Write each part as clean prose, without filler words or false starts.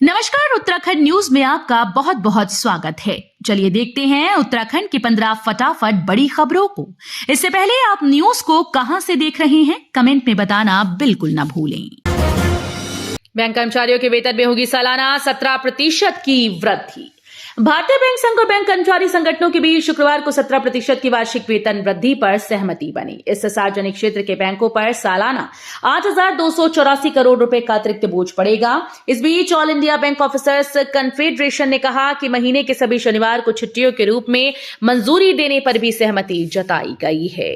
नमस्कार, उत्तराखंड न्यूज में आपका बहुत बहुत स्वागत है। चलिए देखते हैं उत्तराखंड की 15 फटाफट बड़ी खबरों को। इससे पहले आप न्यूज को कहां से देख रहे हैं, कमेंट में बताना बिल्कुल न भूलें। बैंक कर्मचारियों के वेतन में होगी सालाना 17% की वृद्धि। भारतीय बैंक संघ और बैंक कर्मचारी संगठनों के बीच शुक्रवार को 17% की वार्षिक वेतन वृद्धि पर सहमति बनी। इससे सार्वजनिक क्षेत्र के बैंकों पर सालाना 8,284 करोड़ रुपए का अतिरिक्त बोझ पड़ेगा। इस बीच All India Bank Officers Confederation ने कहा कि महीने के सभी शनिवार को छुट्टियों के रूप में मंजूरी देने पर भी सहमति जताई गई है।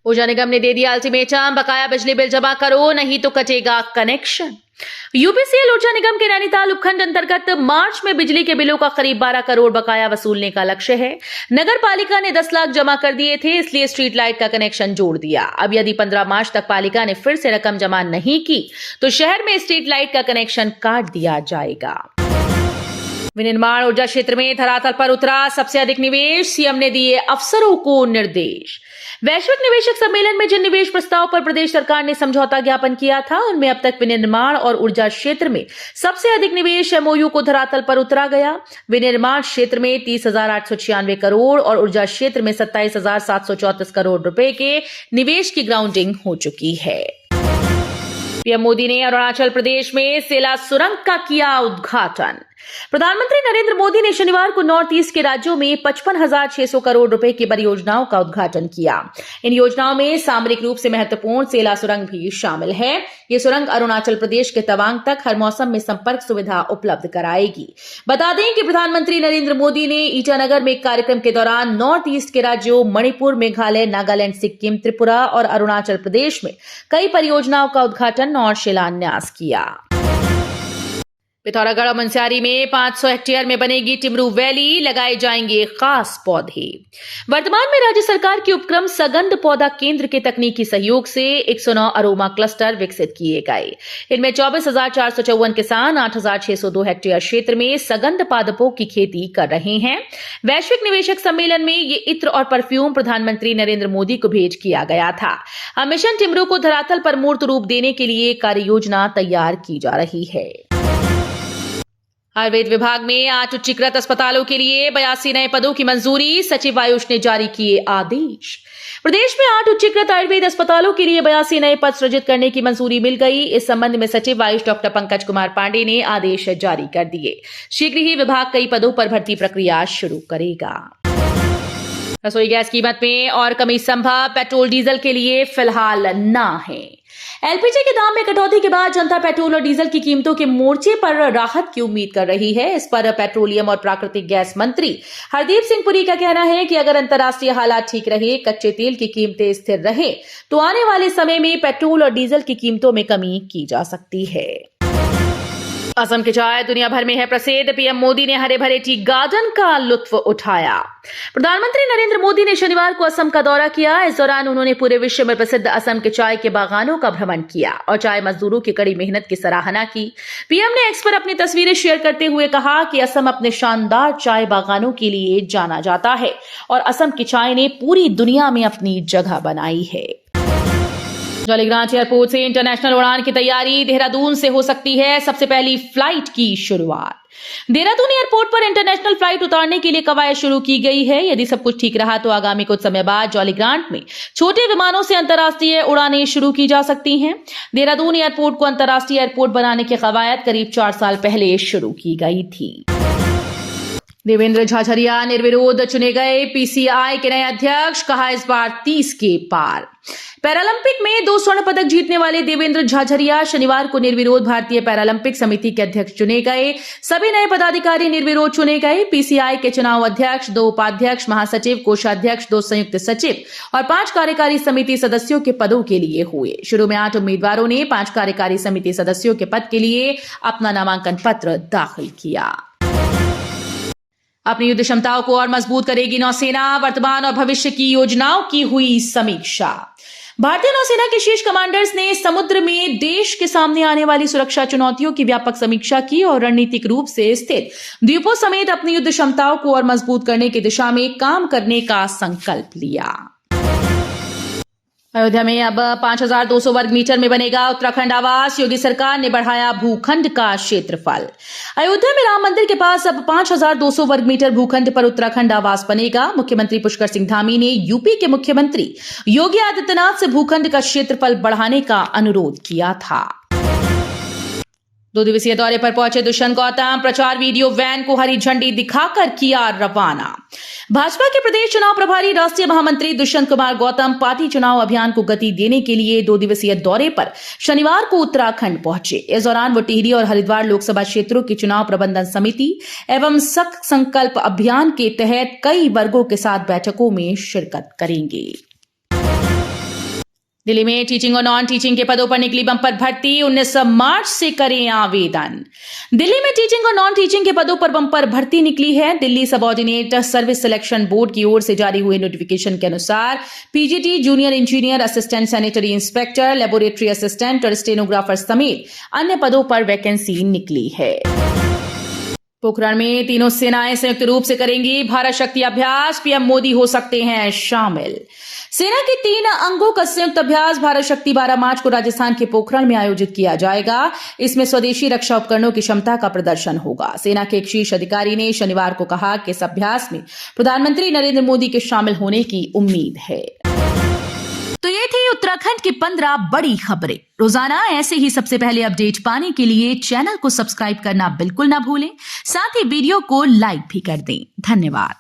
ऊर्जा निगम ने दे दिया अल्टीमेटम, बकाया बिजली बिल जमा करो नहीं तो कटेगा कनेक्शन। यूपीसीएल ऊर्जा निगम के नैनीताल उपखंड अंतर्गत मार्च में बिजली के बिलों का करीब 12 करोड़ बकाया वसूलने का लक्ष्य है। नगर पालिका ने 10 लाख जमा कर दिए थे, इसलिए स्ट्रीट लाइट का कनेक्शन जोड़ दिया। अब यदि 15 मार्च तक पालिका ने फिर से रकम जमा नहीं की तो शहर में स्ट्रीट लाइट का कनेक्शन काट दिया जाएगा। विनिर्माण ऊर्जा क्षेत्र में धरातल पर उतरा सबसे अधिक निवेश, सीएम ने दिए अफसरों को निर्देश। वैश्विक निवेशक सम्मेलन में जिन निवेश प्रस्ताव पर प्रदेश सरकार ने समझौता ज्ञापन किया था, उनमें अब तक विनिर्माण और ऊर्जा क्षेत्र में सबसे अधिक निवेश एमओयू को धरातल पर उतरा गया। विनिर्माण क्षेत्र में 30,896 करोड़ और ऊर्जा क्षेत्र में 27,734 करोड़ रुपए के निवेश की ग्राउंडिंग हो चुकी है। पीएम मोदी ने अरुणाचल प्रदेश में सेला सुरंग का किया उद्घाटन। प्रधानमंत्री नरेंद्र मोदी ने शनिवार को नॉर्थ ईस्ट के राज्यों में 55,600 करोड़ रुपए की परियोजनाओं का उद्घाटन किया। इन योजनाओं में सामरिक रूप से महत्वपूर्ण सेला सुरंग भी शामिल है। ये सुरंग अरुणाचल प्रदेश के तवांग तक हर मौसम में संपर्क सुविधा उपलब्ध कराएगी। बता दें कि प्रधानमंत्री नरेंद्र मोदी ने ईटानगर में एक कार्यक्रम के दौरान नॉर्थ ईस्ट के राज्यों मणिपुर, मेघालय, नागालैंड, सिक्किम, त्रिपुरा और अरुणाचल प्रदेश में कई परियोजनाओं का उद्घाटन और शिलान्यास किया। पिथौरागढ़ और मुनस्यारी में 500 हेक्टेयर में बनेगी टिमरू वैली, लगाए जाएंगे खास पौधे। वर्तमान में राज्य सरकार के उपक्रम सगंध पौधा केंद्र के तकनीकी सहयोग से 109 अरोमा क्लस्टर विकसित किए गए। इनमें 24,454 किसान 8,602 हेक्टेयर क्षेत्र में सगंध पादपों की खेती कर रहे हैं। वैश्विक निवेशक सम्मेलन में ये इत्र और परफ्यूम प्रधानमंत्री नरेंद्र मोदी को भेंट किया गया था। अब मिशन टिमरू को धरातल पर मूर्त रूप देने के लिए कार्य योजना तैयार की जा रही है। आयुर्वेद विभाग में 8 उच्चीकृत अस्पतालों के लिए 82 नए पदों की मंजूरी, सचिव आयुष ने जारी किए आदेश। प्रदेश में 8 उच्चीकृत आयुर्वेद अस्पतालों के लिए 82 नए पद सृजित करने की मंजूरी मिल गई। इस संबंध में सचिव आयुष डॉक्टर पंकज कुमार पांडे ने आदेश जारी कर दिए। शीघ्र ही विभाग कई पदों पर भर्ती प्रक्रिया शुरू करेगा। रसोई गैस कीमत में और कमी संभव, पेट्रोल डीजल के लिए फिलहाल ना है। एलपीजी के दाम में कटौती के बाद जनता पेट्रोल और डीजल की कीमतों के मोर्चे पर राहत की उम्मीद कर रही है। इस पर पेट्रोलियम और प्राकृतिक गैस मंत्री हरदीप सिंह पुरी का कहना है कि अगर अंतर्राष्ट्रीय हालात ठीक रहे, कच्चे तेल की कीमतें स्थिर रहे तो आने वाले समय में पेट्रोल और डीजल की कीमतों में कमी की जा सकती है। असम की चाय दुनिया भर में है प्रसिद्ध। पीएम मोदी ने हरे भरे टी गार्डन का लुत्फ उठाया। प्रधानमंत्री नरेंद्र मोदी ने शनिवार को असम का दौरा किया। इस दौरान उन्होंने पूरे विश्व में प्रसिद्ध असम के चाय के बागानों का भ्रमण किया और चाय मजदूरों की कड़ी मेहनत की सराहना की। पीएम ने एक्स पर अपनी तस्वीरें शेयर करते हुए कहा कि असम अपने शानदार चाय बागानों के लिए जाना जाता है और असम की चाय ने पूरी दुनिया में अपनी जगह बनाई है। जॉलीग्रांट एयरपोर्ट से इंटरनेशनल उड़ान की तैयारी, देहरादून से हो सकती है सबसे पहली फ्लाइट की शुरुआत। देहरादून एयरपोर्ट पर इंटरनेशनल फ्लाइट उतारने के लिए कवायद शुरू की गई है। यदि सब कुछ ठीक रहा तो आगामी कुछ समय बाद जॉलीग्रांट में छोटे विमानों से अंतर्राष्ट्रीय उड़ानें शुरू की जा सकती हैं। देहरादून एयरपोर्ट को अंतर्राष्ट्रीय एयरपोर्ट बनाने की कवायद करीब 4 साल पहले शुरू की गई थी। देवेंद्र झाझरिया निर्विरोध चुने गए पीसीआई के नए अध्यक्ष, कहा इस बार 30 के पार। पैरालंपिक में 2 स्वर्ण पदक जीतने वाले देवेंद्र झाझरिया शनिवार को निर्विरोध भारतीय पैरालंपिक समिति के अध्यक्ष चुने गए। सभी नए पदाधिकारी निर्विरोध चुने गए। पीसीआई के चुनाव अध्यक्ष, 2 उपाध्यक्ष, महासचिव, कोषाध्यक्ष, 2 संयुक्त सचिव और 5 कार्यकारी समिति सदस्यों के पदों के लिए हुए। शुरू में 8 उम्मीदवारों ने 5 कार्यकारी समिति सदस्यों के पद के लिए अपना नामांकन पत्र दाखिल किया। अपनी युद्ध क्षमताओं को और मजबूत करेगी नौसेना, वर्तमान और भविष्य की योजनाओं की हुई समीक्षा। भारतीय नौसेना के शीर्ष कमांडर्स ने समुद्र में देश के सामने आने वाली सुरक्षा चुनौतियों की व्यापक समीक्षा की और रणनीतिक रूप से स्थित द्वीपों समेत अपनी युद्ध क्षमताओं को और मजबूत करने की दिशा में काम करने का संकल्प लिया। अयोध्या में अब 5,200 वर्ग मीटर में बनेगा उत्तराखंड आवास। योगी सरकार ने बढ़ाया भूखंड का क्षेत्रफल। अयोध्या में राम मंदिर के पास अब 5,200 वर्ग मीटर भूखंड पर उत्तराखंड आवास बनेगा। मुख्यमंत्री पुष्कर सिंह धामी ने यूपी के मुख्यमंत्री योगी आदित्यनाथ से भूखंड का क्षेत्रफल बढ़ाने का अनुरोध किया था। 2 दिवसीय दौरे पर पहुंचे दुष्यंत गौतम, प्रचार वीडियो वैन को हरी झंडी दिखाकर किया रवाना। भाजपा के प्रदेश चुनाव प्रभारी राष्ट्रीय महामंत्री दुष्यंत कुमार गौतम पार्टी चुनाव अभियान को गति देने के लिए 2 दिवसीय दौरे पर शनिवार को उत्तराखंड पहुंचे। इस दौरान वो टिहरी और हरिद्वार लोकसभा क्षेत्रों की चुनाव प्रबंधन समिति एवं सख्त संकल्प अभियान के तहत कई वर्गों के साथ बैठकों में शिरकत करेंगे। दिल्ली में टीचिंग और नॉन टीचिंग के पदों पर निकली बंपर भर्ती। 19 मार्च से करें आवेदन। दिल्ली में टीचिंग और नॉन टीचिंग के पदों पर बंपर भर्ती निकली है। Delhi subordinate service selection board की ओर से जारी हुए नोटिफिकेशन के अनुसार PGT, junior engineer, assistant sanitary inspector, laboratory assistant और स्टेनोग्राफर समेत अन्य पदों पर वैकेंसी निकली है। पोखरण में तीनों सेनाएं संयुक्त रूप से करेंगी भारत शक्ति अभ्यास। पीएम मोदी हो सकते हैं शामिल। सेना के 3 अंगों का संयुक्त अभ्यास भारत शक्ति 12 मार्च को राजस्थान के पोखरण में आयोजित किया जाएगा। इसमें स्वदेशी रक्षा उपकरणों की क्षमता का प्रदर्शन होगा। सेना के एक शीर्ष अधिकारी ने शनिवार को कहा कि इस अभ्यास में प्रधानमंत्री नरेंद्र मोदी के शामिल होने की उम्मीद है। तो ये थी उत्तराखंड की 15 बड़ी खबरें। रोजाना ऐसे ही सबसे पहले अपडेट पाने के लिए चैनल को सब्सक्राइब करना बिल्कुल ना भूलें। साथ ही वीडियो को लाइक भी कर दें। धन्यवाद।